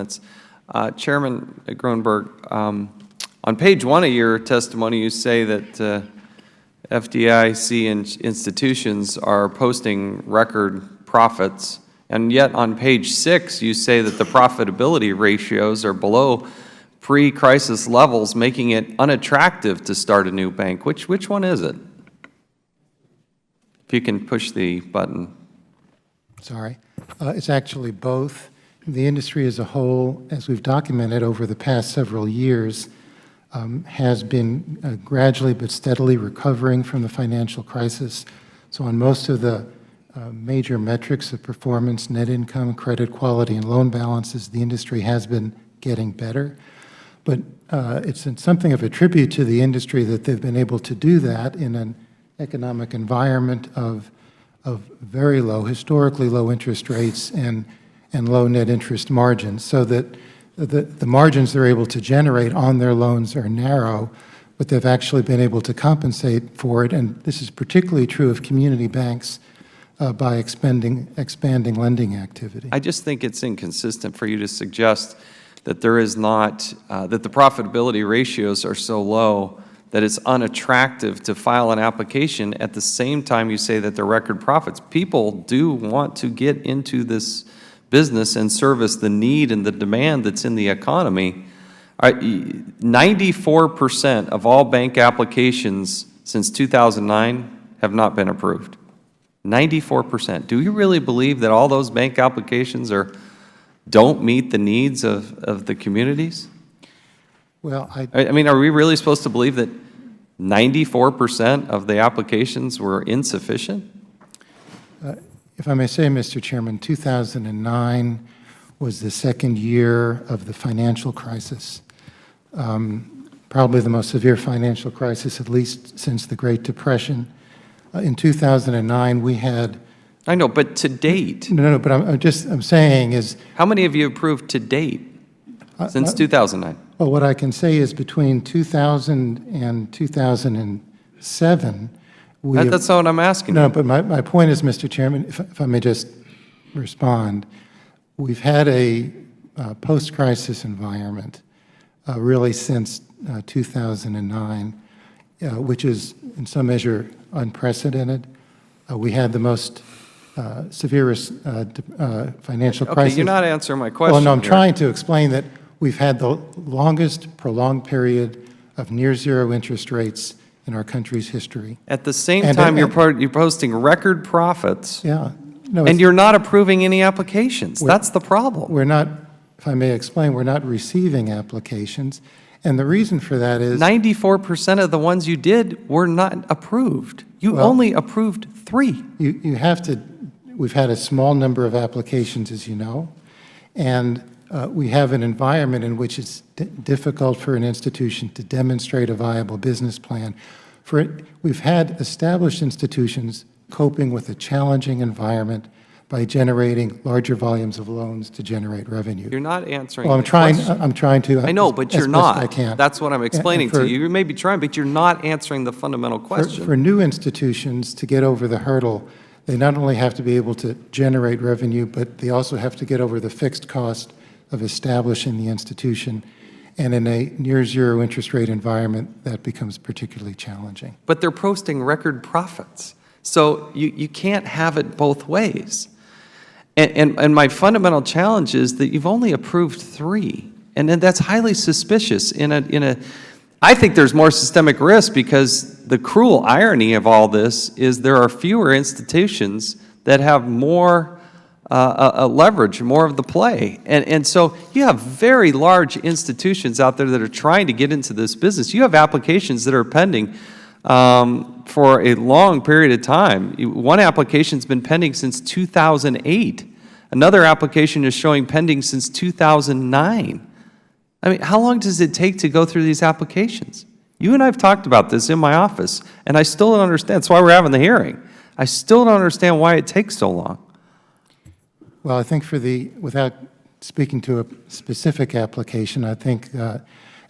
minutes. Chairman Gronberg, on page 1 of your testimony, you say that FDIC institutions are posting record profits, and yet on page 6 you say that the profitability ratios are below pre-crisis levels, making it unattractive to start a new bank. Which one is it? If you can push the button. Sorry. It's actually both. The industry as a whole, as we've documented over the past several years, has been gradually but steadily recovering from the financial crisis. So on most of the major metrics of performance, net income, credit quality, and loan balances, the industry has been getting better. But it's something of a tribute to the industry that they've been able to do that in an economic environment of very low, historically low interest rates and low net interest margins, so that the margins they're able to generate on their loans are narrow, but they've actually been able to compensate for it. And this is particularly true of community banks by expanding lending activity. I just think it's inconsistent for you to suggest that there is not, that the profitability ratios are so low that it's unattractive to file an application at the same time you say that they're record profits. People do want to get into this business and service the need and the demand that's in the economy. 94% of all bank applications since 2009 have not been approved. 94%. Do you really believe that all those bank applications don't meet the needs of the communities? Well, I mean, are we really supposed to believe that 94% of the applications were insufficient? If I may say, Mr. Chairman, 2009 was the second year of the financial crisis, probably the most severe financial crisis, at least since the Great Depression. In 2009, we had... I know, but to date... No, but I'm saying is... How many have you approved to date since 2009? Well, what I can say is between 2000 and 2007... That's not what I'm asking. No, but my point is, Mr. Chairman, if I may just respond, we've had a post-crisis environment really since 2009, which is in some measure unprecedented. We had the most severe financial crisis. Okay, you're not answering my question. Well, no, I'm trying to explain that we've had the longest prolonged period of near zero interest rates in our country's history. At the same time, you're posting record profits, yeah, no, and you're not approving any applications. That's the problem. We're not, if I may explain, we're not receiving applications, and the reason for that is 94% of the ones you did were not approved. You only approved 3. You have to. We've had a small number of applications, as you know, and we have an environment in which it's difficult for an institution to demonstrate a viable business plan. We've had established institutions coping with a challenging environment by generating larger volumes of loans to generate revenue. You're not answering well, the question. I'm trying to. I know, but you're not. I can't. That's what I'm explaining to you. You may be trying, but you're not answering the fundamental question. For new institutions to get over the hurdle, they not only have to be able to generate revenue, but they also have to get over the fixed cost of establishing the institution. And in a near zero interest rate environment, that becomes particularly challenging. But they're posting record profits. So you can't have it both ways. And my fundamental challenge is that you've only approved 3. And then that's highly suspicious. I think there's more systemic risk because the cruel irony of all this is there are fewer institutions that have more leverage, more of the play. And so you have very large institutions out there that are trying to get into this business. You have applications that are pending for a long period of time. One application's been pending since 2008. Another application is showing pending since 2009. I mean, how long does it take to go through these applications? You and I have talked about this in my office, and I still don't understand. That's why we're having the hearing. I still don't understand why it takes so long. Well, I think without speaking to a specific application, I think,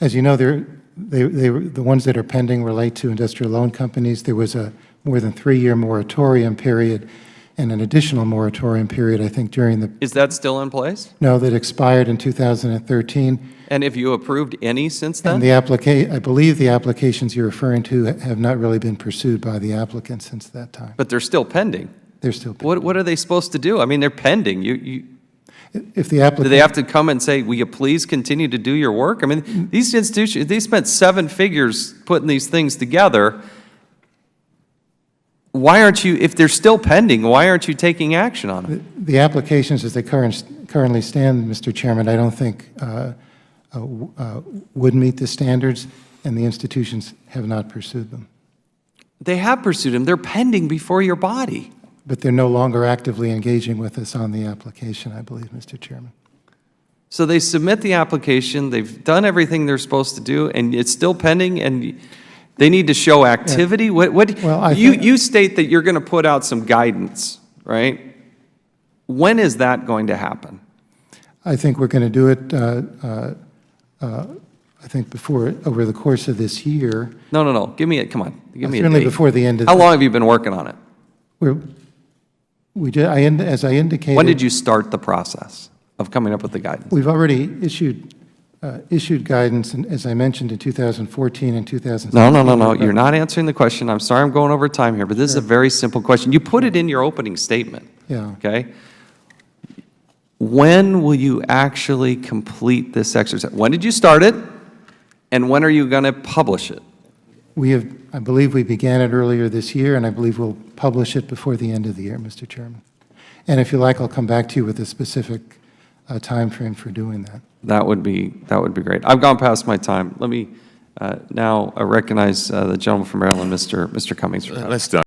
as you know, the ones that are pending relate to industrial loan companies. There was a more than 3-year moratorium period and an additional moratorium period, I think, during the, Is that still in place? no, that expired in 2013. And have you approved any since then? And I believe the applications you're referring to have not really been pursued by the applicant since that time. But they're still pending. They're still pending. What are they supposed to do? I mean, they're pending. If the Do applicant, they have to come and say, will you please continue to do your work? I mean, these institutions, they spent 7 figures putting these things together. Why aren't you, if they're still pending, why aren't you taking action on them? the applications as they currently stand, Mr. Chairman, I don't think would meet the standards, and the institutions have not pursued them. They have pursued them. They're pending before your body. But they're no longer actively engaging with us on the application, I believe, Mr. Chairman. So they submit the application, they've done everything they're supposed to do, and it's still pending, and they need to show activity? Well, You state that you're going to put out some guidance, right? When is that going to happen? I think we're going to do it, I think, over the course of this year. No. Give me a, come on. Give me a Certainly date. before the end of How long have you been working on it? As I indicated. When did you start the process of coming up with the guidance? We've already issued guidance, and as I mentioned, in 2014 and 2016. No. You're not answering the question. I'm sorry I'm going over time here, but this is a very simple question. You put it in your opening statement. Yeah. Okay? When will you actually complete this exercise? When did you start it? And when are you going to publish it? I believe we began it earlier this year, and I believe we'll publish it before the end of the year, Mr. Chairman. And if you like, I'll come back to you with a specific timeframe for doing that. That would be great. I've gone past my time. Let me now recognize the gentleman from Maryland, Mr. Cummings. Let's start.